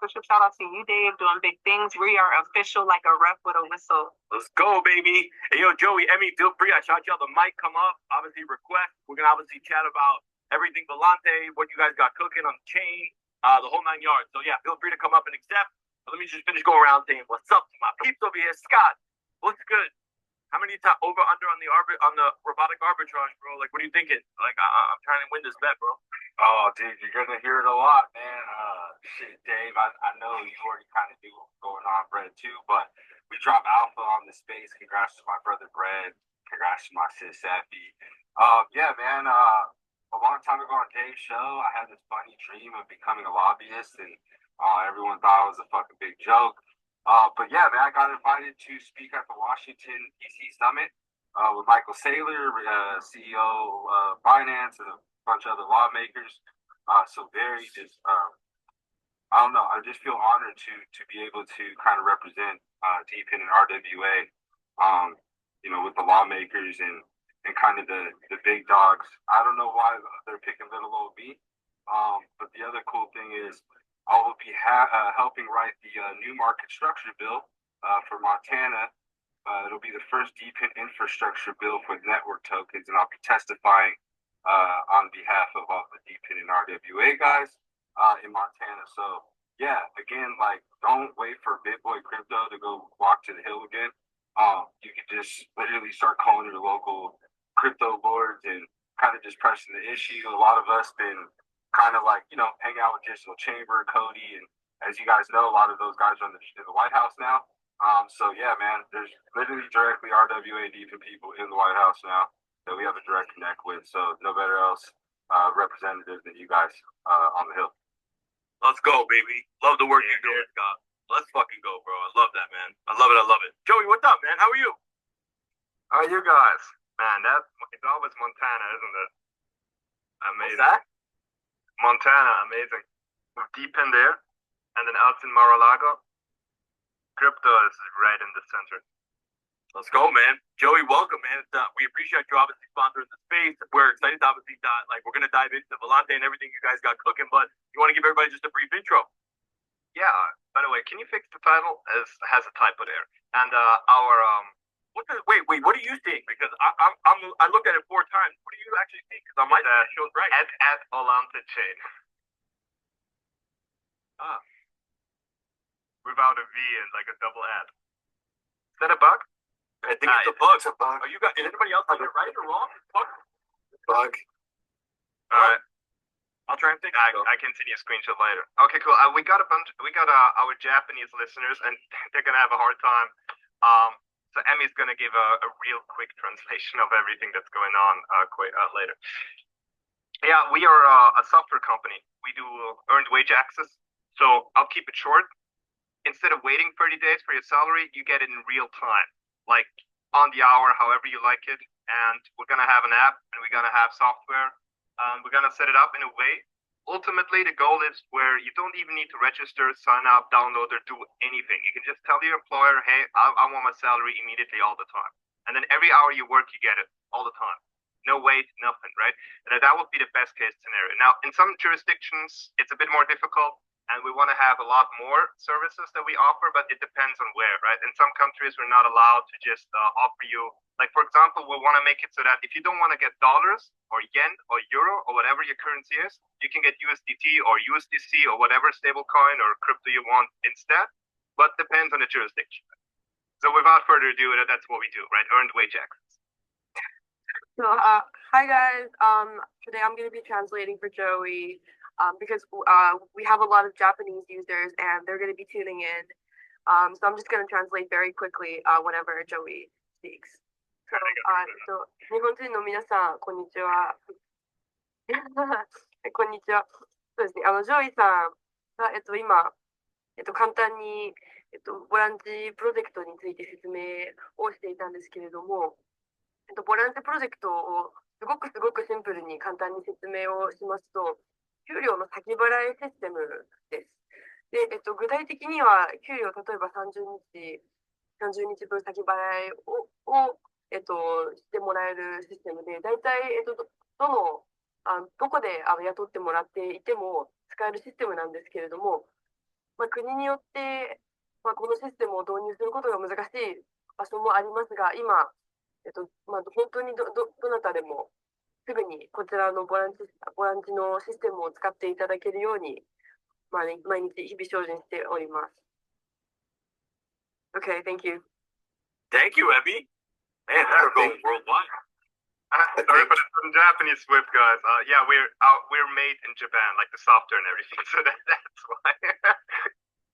Special shout out to you, Dave, doing big things. We are official like a ref with a whistle. Let's go, baby. Hey, yo, Joey, Emmy, feel free. I shot y'all the mic. Come up. Obviously, request. We're going to obviously chat about everything Volante, what you guys got cooking on the chain, the whole 9 yards. So, yeah, feel free to come up and accept. But let me just finish going around saying what's up to my peeps over here. Scott, what's good? How many times over under on the robotic arbitrage, bro? Like, what are you thinking? Like, I'm trying to win this bet, bro. Oh, dude, you're gonna hear it a lot, man. Shit, Dave, I know you already kind of knew what was going on, Brett, too. But we dropped alpha on the space. Congrats to my brother, Brett. Congrats to my sis, Effie. Yeah, man. A long time ago on Dave's show, I had this funny dream of becoming a lobbyist, and everyone thought it was a fucking big joke. But yeah, man, I got invited to speak at the Washington, D.C. Summit with Michael Saylor, CEO of Binance, and a bunch of other lawmakers. So very just, I don't know, I just feel honored to be able to kind of represent DPIN and RWA, with the lawmakers and kind of the big dogs. I don't know why they're picking little old me, but the other cool thing is, I will be helping write the new market structure bill for Montana. It'll be the first DPIN infrastructure bill for network tokens, and I'll be testifying on behalf of all the DPIN and RWA guys in Montana. So, yeah, again, like, don't wait for BitBoy Crypto to go walk to the hill again. You can just literally start calling your local crypto lords and kind of just pressing the issue. A lot of us been kind of like, hang out with Digital Chamber, Cody, and as you guys know, a lot of those guys are in the White House now. So yeah, man, there's literally directly RWA DPIN people in the White House now that we have a direct connect with. So no better else representative than you guys on the Hill. Let's go, baby. Love the work you're doing, Scott. Let's fucking go, bro. I love that, man. I love it. I love it. Joey, what's up, man? How are you? How are you guys? Man, it's always Montana, isn't it? Amazing. What's that? Montana, amazing. With DPIN there, and then out in Mar-a-Lago, crypto is right in the center. Let's go, man. Joey, welcome, man. We appreciate you obviously sponsoring the space. We're excited to obviously we're going to dive into Volante and everything you guys got cooking, but you want to give everybody just a brief intro? Yeah, by the way, can you fix the title? It has a typo there. And wait, what are you seeing? Because I looked at it 4 times. What do you actually see? Because on my show's right. At Volante chain. Without a V and like a double ad. Is that a bug? I think it's a bug. It's a bug. Is anybody else getting it right or wrong? Bug. All right. I'll try and fix it. I can send you a screenshot later. Okay, cool. We got our Japanese listeners, and they're gonna have a hard time. So Emmy's gonna give a real quick translation of everything that's going on later. Yeah, we are a software company. We do earned wage access. So I'll keep it short. Instead of waiting 30 days for your salary, you get it in real time, like on the hour, however you like it. And we're gonna have an app, and we're gonna have software. We're gonna set it up in a way. Ultimately, the goal is where you don't even need to register, sign up, download, or do anything. You can just tell your employer, hey, I want my salary immediately all the time. And then every hour you work, you get it all the time. No wait, nothing, right? And that would be the best case scenario. Now, in some jurisdictions, it's a bit more difficult, and we want to have a lot more services that we offer, but it depends on where, right? In some countries, we're not allowed to just offer you, like, for example, we want to make it so that if you don't want to get dollars or yen or euro or whatever your currency is, you can get USDT or USDC or whatever stablecoin or crypto you want instead, but depends on the jurisdiction. So without further ado, that's what we do, right? Earned wage access. So, hi guys. Today I'm going to be translating for Joey. Because we have a lot of Japanese users and they're going to be tuning in. So I'm just going to translate very quickly whenever Joey speaks. So, 日本人の皆さん、こんにちは。こんにちは。そうですね。ジョイさんが、今、簡単に、ボランティプロジェクトについて説明をしていたんですけれども、ボランティプロジェクトをすごくシンプルに簡単に説明をしますと、給料の先払いシステムです。で、具体的には、給料、例えば30日分先払いをしてもらえるシステムで、大体、どこで雇ってもらっていても使えるシステムなんですけれども、国によって、このシステムを導入することが難しい場所もありますが、今、本当にどなたでもすぐにこちらのボランチのシステムを使っていただけるように、毎日日々精進しております。Okay, thank you. Thank you, Emmy. Man, they're going worldwide. Sorry for the Japanese Swift guys. Yeah, we're made in Japan, like the software and everything. So that's why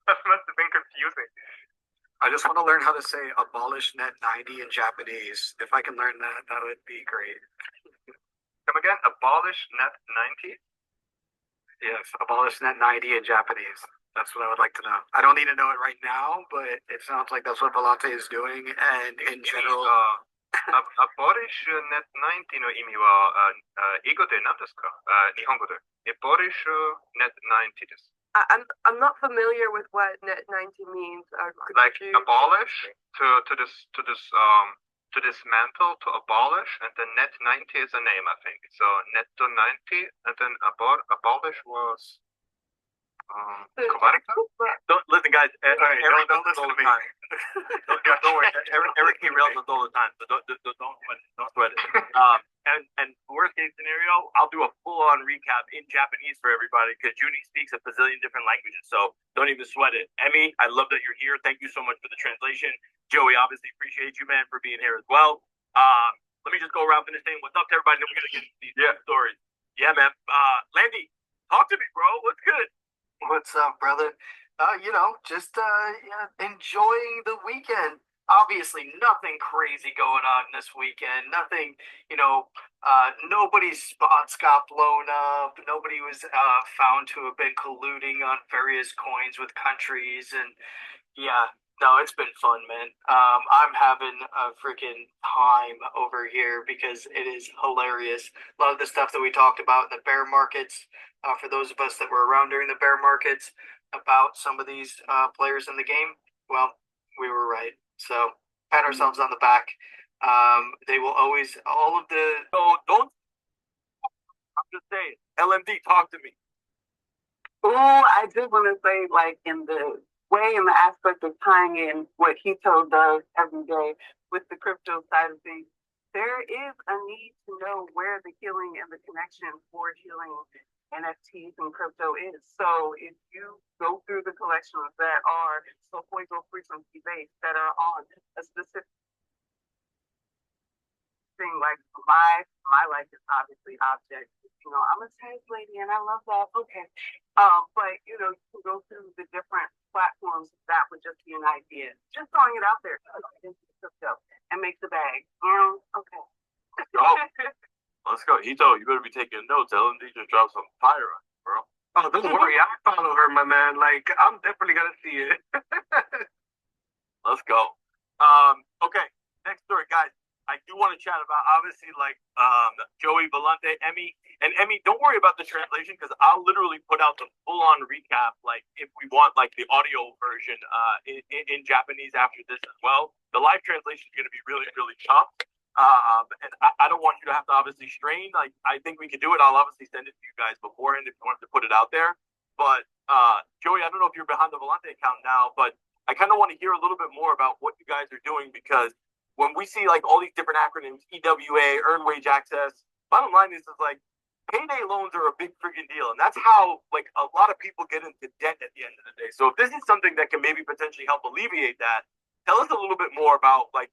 that must have been confusing. I just want to learn how to say abolish net 90 in Japanese. If I can learn that, that would be great. Come again? Abolish net 90? Yes, abolish net 90 in Japanese. That's what I would like to know. I don't need to know it right now, but it sounds like that's what Volante is doing. And in general, abolish net 90の意味は、英語で何ですか？日本語で。abolish net 90です。I'm not familiar with what net 90 means. Like abolish to dismantle, to abolish, and then net 90 is a name, I think. So net 90, and then abolish was listen, guys. Eric don't listen to me. Don't worry. Eric derails us all the time, so don't sweat it. And worst case scenario, I'll do a full-on recap in Japanese for everybody because Junie speaks a bazillion different languages, so don't even sweat it. Emmy, I love that you're here. Thank you so much for the translation. Joey, obviously appreciate you, man, for being here as well. Let me just go around finish saying what's up to everybody, then we're gonna get into these stories. Yeah, man. Landy, talk to me, bro. What's good? What's up, brother? Just enjoying the weekend. Obviously, nothing crazy going on this weekend. Nothing, nobody's spots got blown up. Nobody was found to have been colluding on various coins with countries. And yeah, no, it's been fun, man. I'm having a freaking time over here because it is hilarious. A lot of the stuff that we talked about in the bear markets, for those of us that were around during the bear markets, about some of these players in the game, well, we were right. So pat ourselves on the back. They will always, all of the... Don't. I'm just saying. LMD, talk to me. Oh, I did want to say, in the aspect of tying in what Hito does every day with the crypto side of things, there is a need to know where the healing and the connection for healing NFTs and crypto is. So if you go through the collections that are fuego frequency based, that are on a specific thing, like my life is obviously object. I'm a tech lady and I love that. Okay. But you can go through the different platforms. That would just be an idea. Just throwing it out there into crypto and make the bag. Okay. Let's go. Hito, you better be taking notes. LMD just dropped some fire on you, bro. Oh, don't worry. I follow her, my man. I'm definitely going to see it. Let's go. Okay. Next story, guys. I do want to chat about, obviously, Joey, Volante, Emmy. And Emmy, don't worry about the translation because I'll literally put out the full-on recap, if we want, the audio version in Japanese after this as well. The live translation is going to be really, really tough. And I don't want you to have to obviously strain. I think we can do it. I'll obviously send it to you guys beforehand if you want to put it out there. But Joey, I don't know if you're behind the Volante account now, but I kind of want to hear a little bit more about what you guys are doing because when we see all these different acronyms, EWA, Earned Wage Access, bottom line is payday loans are a big freaking deal. And that's how a lot of people get into debt at the end of the day. So if this is something that can maybe potentially help alleviate that, tell us a little bit more about what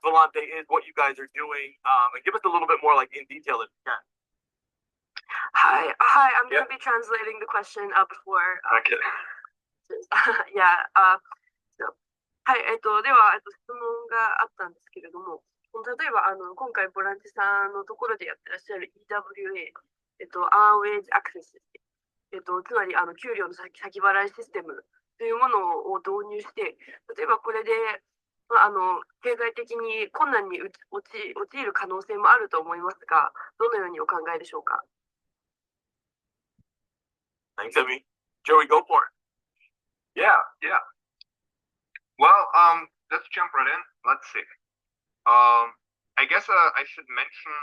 Volante is, what you guys are doing, and give us a little bit more in detail if you can. Hi. I'm going to be translating the question before. Okay. Yeah. はい、では、質問があったんですけれども、例えば、今回、ボランティさんのところでやってらっしゃる EWA、Earned Wage Access、つまり、給料の先払いシステムというものを導入して、例えばこれで、経済的に困難に陥る可能性もあると思いますが、どのようにお考えでしょうか。Thanks, Emmy. Joey, go for it. Yeah. Well, let's jump right in. Let's see. I guess I should mention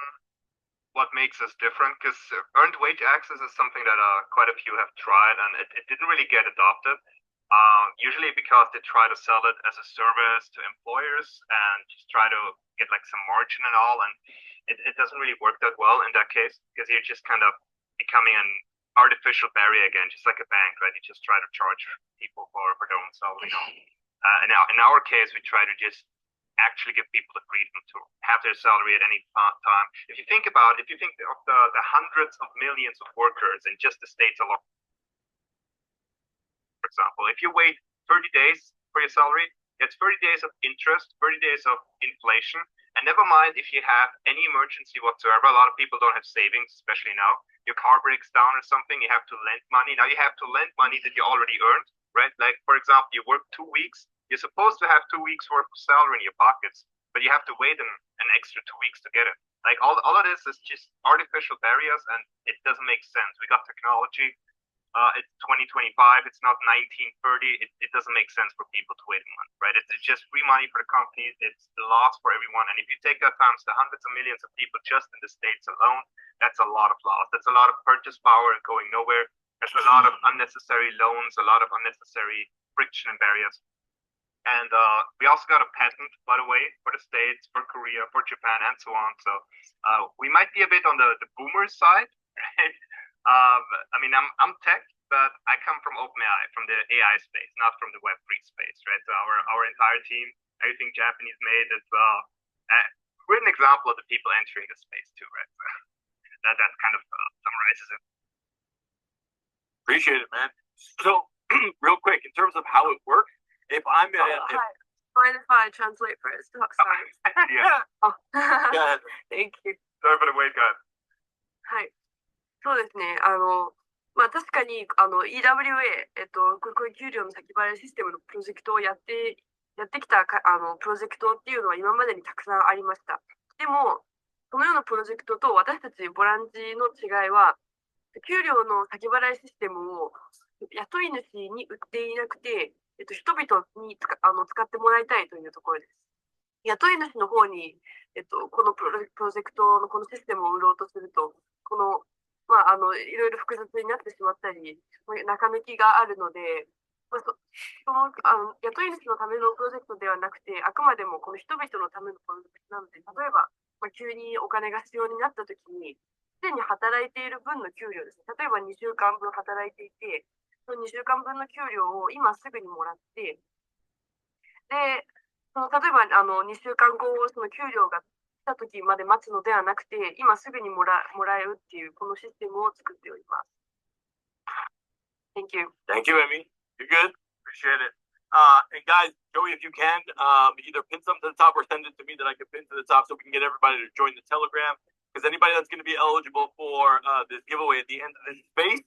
what makes us different, because earned wage access is something that quite a few have tried, and it didn't really get adopted. Usually because they try to sell it as a service to employers and just try to get like some margin and all, and it doesn't really work that well in that case, because you're just kind of becoming an artificial barrier again, just like a bank, right? You just try to charge people for their own salary. Now, in our case, we try to just actually give people the freedom to have their salary at any time. If you think of the hundreds of millions of workers in just the States alone, for example, if you wait 30 days for your salary, it's 30 days of interest, 30 days of inflation, and never mind if you have any emergency whatsoever. A lot of people don't have savings, especially now. Your car breaks down or something, you have to lend money. Now you have to lend money that you already earned, right? Like, for example, you work 2 weeks. You're supposed to have 2 weeks worth of salary in your pockets, but you have to wait an extra 2 weeks to get it. Like, all of this is just artificial barriers, and it doesn't make sense. We got technology. It's 2025. It's not 1930. It doesn't make sense for people to wait a month, right? It's just free money for the companies. It's the loss for everyone. And if you take that times the hundreds of millions of people just in the States alone, that's a lot of loss. That's a lot of purchase power going nowhere. There's a lot of unnecessary loans, a lot of unnecessary friction and barriers. And we also got a patent, by the way, for the States, for Korea, for Japan, and so on. So we might be a bit on the boomer side, right? I mean, I'm tech, but I come from OpenAI, from the AI space, not from the Web3 space, right? So our entire team, everything Japanese made as well. We're an example of the people entering the space too, right? So that kind of summarizes it. Appreciate it, man. So, real quick, in terms of how it works, if I'm Mind if I translate first? Oh, sorry. Yeah. Oh. Go ahead. Thank you. Sorry for the wait, guys. はい。そうですね。確かに、EWA、こういう給料の先払いシステムのプロジェクトをやってきたプロジェクトっていうのは今までにたくさんありました。でも、そのようなプロジェクトと私たちボランティの違いは、給料の先払いシステムを雇い主に売っていなくて、人々に使ってもらいたいというところです。雇い主の方に、このプロジェクトのこのシステムを売ろうとすると、このいろいろ複雑になってしまったり、中抜きがあるので、その雇い主のためのプロジェクトではなくて、あくまでもこの人々のためのプロジェクトなので、例えば、急にお金が必要になったときに、すでに働いている分の給料ですね。例えば2週間分働いていて、その2週間分の給料を今すぐにもらって、で、例えば2週間後、その給料が来た時まで待つのではなくて、今すぐにもらえるっていうこのシステムを作っております。Thank you. Thank you, Emmy. You're good. Appreciate it. And guys, Joey, if you can, either pin something to the top or send it to me that I can pin to the top so we can get everybody to join the Telegram. Because anybody that's going to be eligible for this giveaway at the end of this space,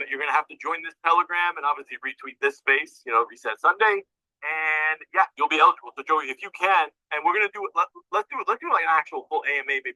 you're going to have to join this Telegram and obviously retweet this space, Reset Sunday. And yeah, you'll be eligible. So Joey, if you can, and we're going to do it, let's do like an actual full AMA maybe